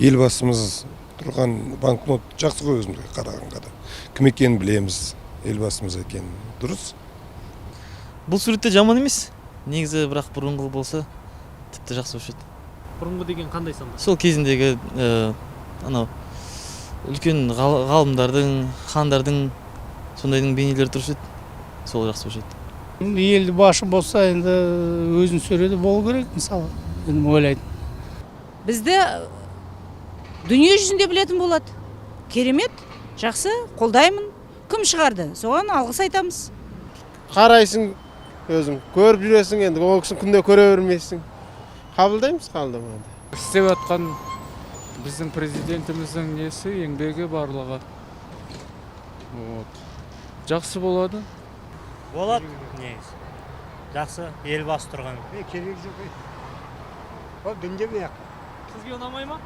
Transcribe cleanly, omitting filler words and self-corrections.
Елбасымыз тұрған банкнот жақсы ғой өзімізге қарағанға да. Кім екенін білеміз, елбасымыз екенін. Дұрыс? Бұл суретте жаман емес. Негізі бірақ бұрынғы болса тіпті жақсы болушы еді. Бұрынғы деген қандай санда? Сол кезіндегі анау үлкен ғалымдардың, хандардың сондайдың бейнелері тұршы еді. Сол жақсы болушы еді. Елді башы болса, енді өзін сөреде болу керек, мысалы, мен ойлаймын. Бізді дүние жүзінде білетін болады. Керемет, жақсы, қолдаймын. Кім шығарды? Соған алғыс айтамыз. Қарайсың өзің, көріп жүресің, енді ол кісіні күнде көре бермейсің. Қабылдаймыз, қабылдамайды. Істеп жатқан біздің президентіміздің несі, еңбегі барлығы. Жақсы болады. Болады, негізі. Жақсы, ел басы тұрған. Керек жоқ. Ол дүнде ме? Сізге ұнамай ма?